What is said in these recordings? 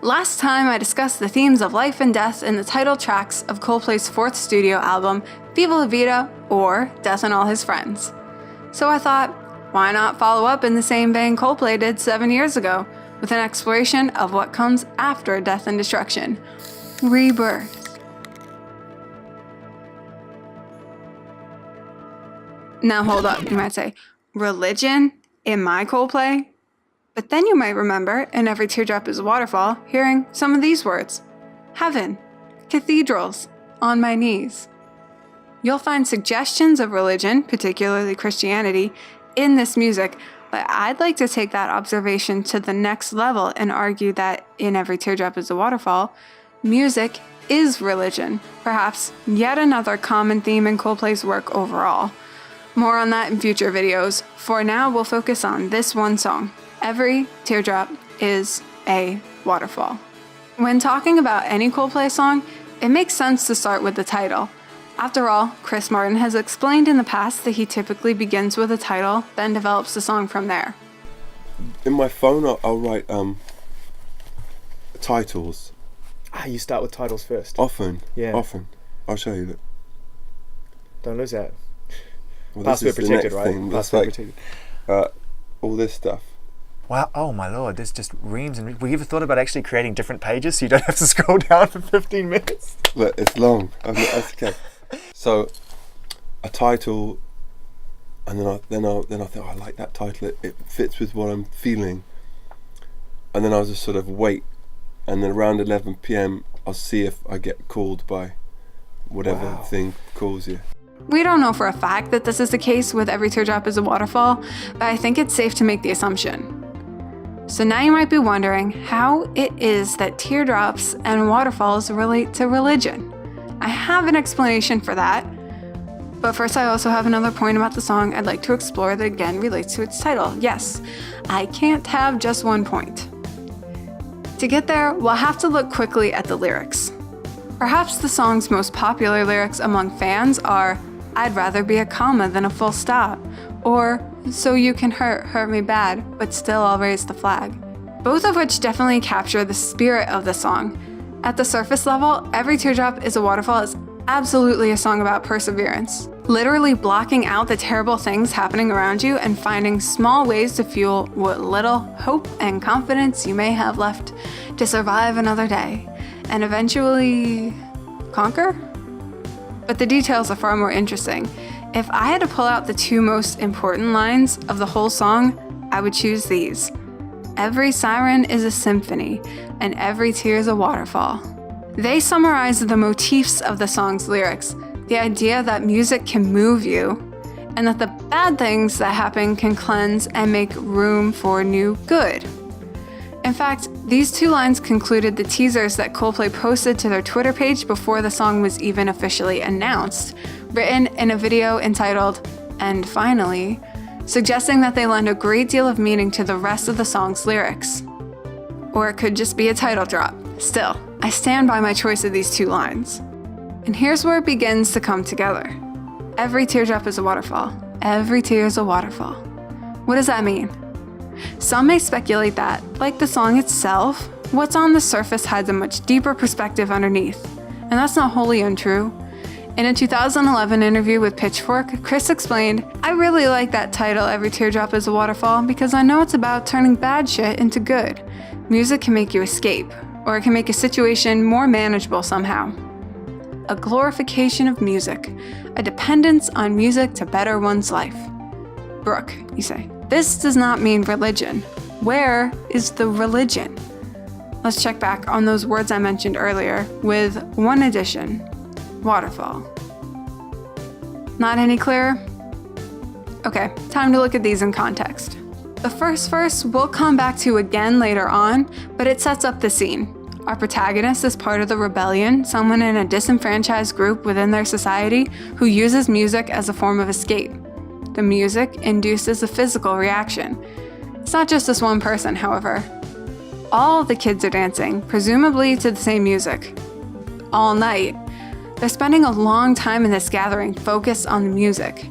Last time I discussed the themes of life and death in the title tracks of Coldplay's fourth studio album, Viva La Vida, or Death and All His Friends. So I thought, why not follow up in the same vein Coldplay did 7 years ago, with an exploration of what comes after death and destruction. Rebirth. Now hold up, you might say, religion in my Coldplay? But then you might remember, in Every Teardrop Is A Waterfall, hearing some of these words. Heaven, cathedrals, on my knees. You'll find suggestions of religion, particularly Christianity, in this music, but I'd like to take that observation to the next level and argue that in Every Teardrop Is A Waterfall, music is religion, perhaps yet another common theme in Coldplay's work overall. More on that in future videos. For now, we'll focus on this one song. Every Teardrop Is A Waterfall. When talking about any Coldplay song, it makes sense to start with the title. After all, Chris Martin has explained in the past that he typically begins with a title, then develops the song from there. In my phone, I'll write titles. You start with titles first? Often. Yeah. Often. I'll show you that. Don't lose that. Well, Password protected, right? Thing. Password like, protected. All this stuff. Wow, oh my lord, there's just reams and reams. Have you ever thought about actually creating different pages so you don't have to scroll down for 15 minutes? Look, it's long. That's okay. So, a title, and then I think, oh, I like that title. It fits with what I'm feeling. And then I'll just sort of wait, and then around 11 p.m. I'll see if I get called by whatever thing calls you. We don't know for a fact that this is the case with Every Teardrop Is A Waterfall, but I think it's safe to make the assumption. So now you might be wondering how it is that teardrops and waterfalls relate to religion. I have an explanation for that, but first I also have another point about the song I'd like to explore that again relates to its title. Yes, I can't have just one point. To get there, we'll have to look quickly at the lyrics. Perhaps the song's most popular lyrics among fans are, "I'd rather be a comma than a full stop," or "So you can hurt me bad, but still I'll raise the flag." Both of which definitely capture the spirit of the song. At the surface level, Every Teardrop Is A Waterfall is absolutely a song about perseverance. Literally blocking out the terrible things happening around you and finding small ways to fuel what little hope and confidence you may have left to survive another day, and eventually conquer? But the details are far more interesting. If I had to pull out the two most important lines of the whole song, I would choose these. Every siren is a symphony, and every tear is a waterfall. They summarize the motifs of the song's lyrics, the idea that music can move you, and that the bad things that happen can cleanse and make room for new good. In fact, these two lines concluded the teasers that Coldplay posted to their Twitter page before the song was even officially announced, written in a video entitled, "And Finally," suggesting that they lend a great deal of meaning to the rest of the song's lyrics. Or it could just be a title drop. Still, I stand by my choice of these two lines. And here's where it begins to come together. Every teardrop is a waterfall. Every tear is a waterfall. What does that mean? Some may speculate that, like the song itself, what's on the surface hides a much deeper perspective underneath. And that's not wholly untrue. In a 2011 interview with Pitchfork, Chris explained, "I really like that title, Every Teardrop Is a Waterfall, because I know it's about turning bad shit into good. Music can make you escape, or it can make a situation more manageable somehow. A glorification of music, a dependence on music to better one's life." Brooke, you say, this does not mean religion. Where is the religion? Let's check back on those words I mentioned earlier with one addition. Waterfall. Not any clearer? Okay, time to look at these in context. The first verse we'll come back to again later on, but it sets up the scene. Our protagonist is part of the rebellion, someone in a disenfranchised group within their society who uses music as a form of escape. The music induces a physical reaction. It's not just this one person, however. All the kids are dancing, presumably to the same music. All night. They're spending a long time in this gathering focused on the music,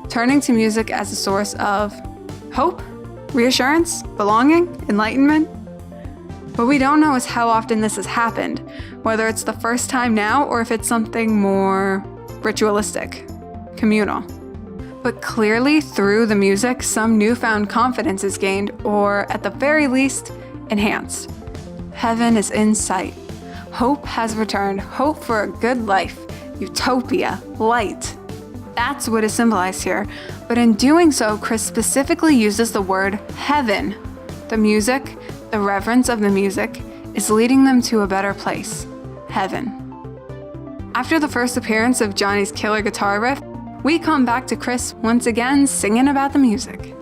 turning to music as a source of hope, reassurance, belonging, enlightenment. What we don't know is how often this has happened, whether it's the first time now or if it's something more ritualistic, communal. But clearly through the music, some newfound confidence is gained, or at the very least, enhanced. Heaven is in sight. Hope has returned, hope for a good life, utopia, light. That's what is symbolized here, but in doing so, Chris specifically uses the word heaven. The music, the reverence of the music, is leading them to a better place, heaven. After the first appearance of Johnny's killer guitar riff, we come back to Chris once again singing about the music.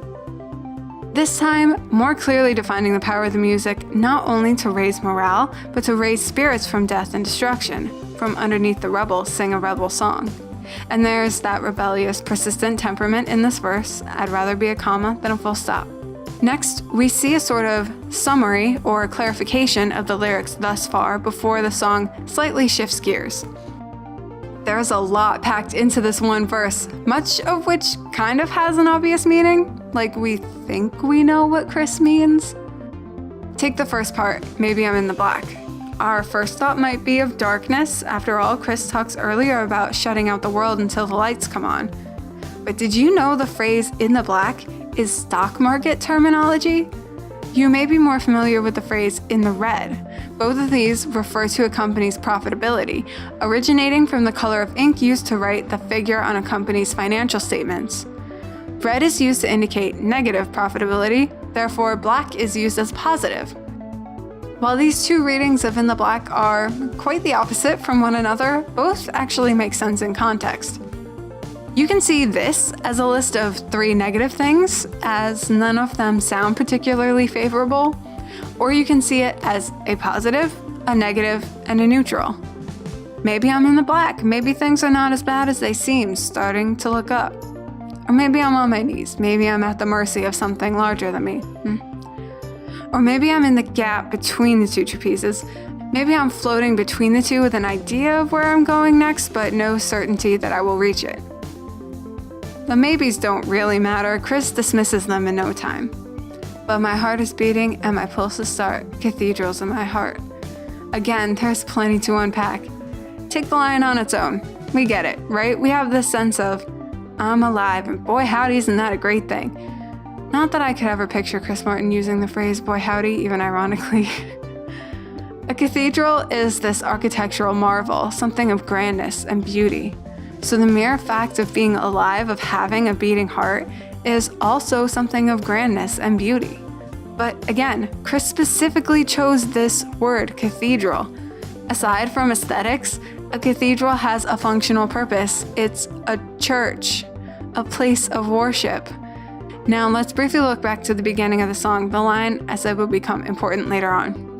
This time, more clearly defining the power of the music, not only to raise morale, but to raise spirits from death and destruction. From underneath the rubble, sing a rebel song. And there's that rebellious, persistent temperament in this verse. I'd rather be a comma than a full stop. Next, we see a sort of summary or clarification of the lyrics thus far before the song slightly shifts gears. There's a lot packed into this one verse, much of which kind of has an obvious meaning, like we think we know what Chris means. Take the first part, maybe I'm in the black. Our first thought might be of darkness. After all, Chris talks earlier about shutting out the world until the lights come on. But did you know the phrase in the black is stock market terminology? You may be more familiar with the phrase in the red. Both of these refer to a company's profitability, originating from the color of ink used to write the figure on a company's financial statements. Red is used to indicate negative profitability, therefore black is used as positive. While these two readings of in the black are quite the opposite from one another, both actually make sense in context. You can see this as a list of 3 negative things, as none of them sound particularly favorable, or you can see it as a positive, a negative, and a neutral. Maybe I'm in the black, maybe things are not as bad as they seem, starting to look up. Or maybe I'm on my knees, maybe I'm at the mercy of something larger than me. Or maybe I'm in the gap between the two trapezes. Maybe I'm floating between the two with an idea of where I'm going next, but no certainty that I will reach it. The maybes don't really matter. Chris dismisses them in no time. But my heart is beating and my pulses start, cathedrals in my heart. Again, there's plenty to unpack. Take the line on its own. We get it, right? We have this sense of, I'm alive, and boy howdy, isn't that a great thing? Not that I could ever picture Chris Martin using the phrase boy howdy, even ironically. A cathedral is this architectural marvel, something of grandness and beauty. So the mere fact of being alive, of having a beating heart, is also something of grandness and beauty. But again, Chris specifically chose this word, cathedral. Aside from aesthetics, a cathedral has a functional purpose. It's a church, a place of worship. Now let's briefly look back to the beginning of the song. The line, I said, will become important later on.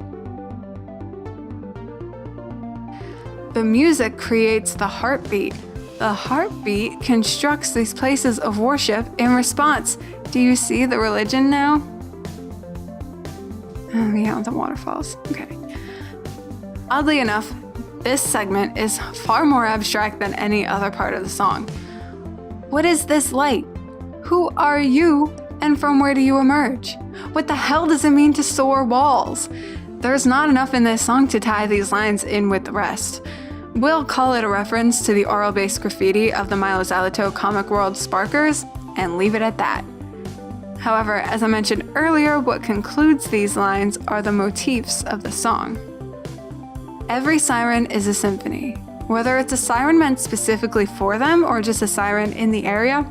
The music creates the heartbeat. The heartbeat constructs these places of worship in response. Do you see the religion now? Oh yeah, the waterfalls. Okay. Oddly enough, this segment is far more abstract than any other part of the song. What is this light? Who are you, and from where do you emerge? What the hell does it mean to soar walls? There's not enough in this song to tie these lines in with the rest. We'll call it a reference to the oral-based graffiti of the Milo Zalito comic world Sparkers, and leave it at that. However, as I mentioned earlier, what concludes these lines are the motifs of the song. Every siren is a symphony. Whether it's a siren meant specifically for them or just a siren in the area,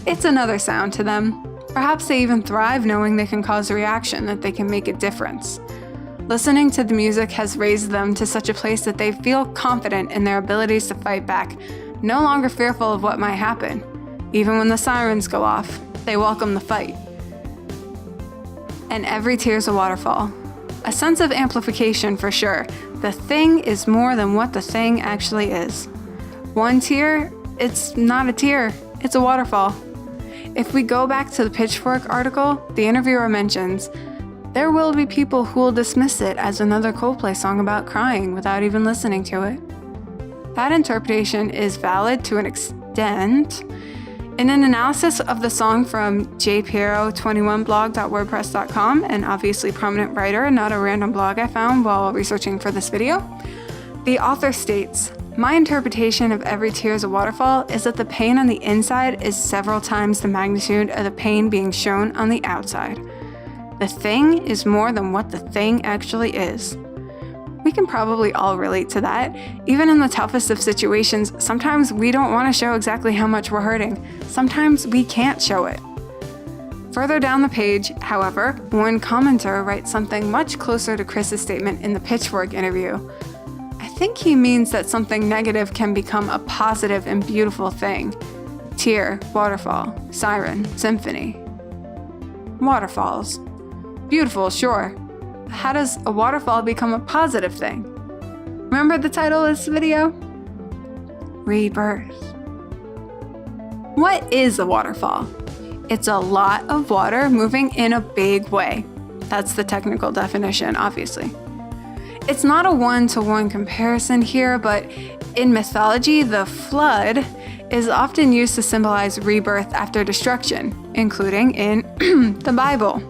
it's another sound to them. Perhaps they even thrive knowing they can cause a reaction, that they can make a difference. Listening to the music has raised them to such a place that they feel confident in their abilities to fight back, no longer fearful of what might happen. Even when the sirens go off, they welcome the fight. And every tear's a waterfall. A sense of amplification for sure. The thing is more than what the thing actually is. One tear, it's not a tear, it's a waterfall. If we go back to the Pitchfork article, the interviewer mentions, there will be people who will dismiss it as another Coldplay song about crying without even listening to it. That interpretation is valid to an extent. In an analysis of the song from jpiero21blog.wordpress.com, an obviously prominent writer and not a random blog I found while researching for this video, the author states, "My interpretation of Every Tear is a Waterfall is that the pain on the inside is several times the magnitude of the pain being shown on the outside. The thing is more than what the thing actually is." We can probably all relate to that. Even in the toughest of situations, sometimes we don't want to show exactly how much we're hurting. Sometimes we can't show it. Further down the page, however, one commenter writes something much closer to Chris's statement in the Pitchfork interview. I think he means that something negative can become a positive and beautiful thing. Tear, waterfall, siren, symphony. Waterfalls. Beautiful, sure. How does a waterfall become a positive thing? Remember the title of this video? Rebirth. What is a waterfall? It's a lot of water moving in a big way. That's the technical definition, obviously. It's not a one-to-one comparison here, but in mythology, the flood is often used to symbolize rebirth after destruction, including in the Bible.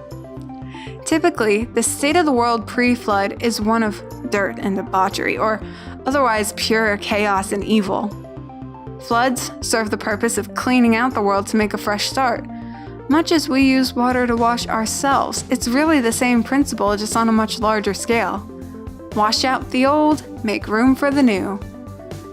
Typically, the state of the world pre-flood is one of dirt and debauchery, or otherwise pure chaos and evil. Floods serve the purpose of cleaning out the world to make a fresh start. Much as we use water to wash ourselves, it's really the same principle, just on a much larger scale. Wash out the old, make room for the new.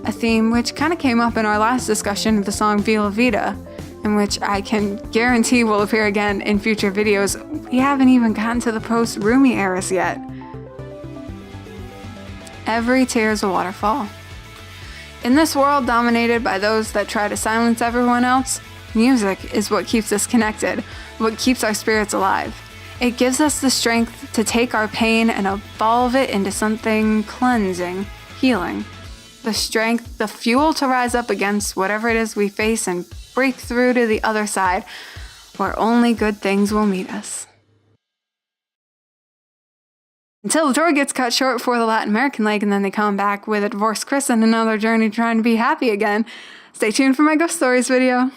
A theme which kind of came up in our last discussion of the song Viva Vida, in which I can guarantee will appear again in future videos. We haven't even gotten to the post-Rumi eras yet. Every tear is a waterfall. In this world dominated by those that try to silence everyone else, music is what keeps us connected, what keeps our spirits alive. It gives us the strength to take our pain and evolve it into something cleansing, healing. The strength, the fuel to rise up against whatever it is we face and break through to the other side, where only good things will meet us. Until the tour gets cut short for the Latin American leg and then they come back with a divorced Chris and another journey trying to be happy again. Stay tuned for my ghost stories video.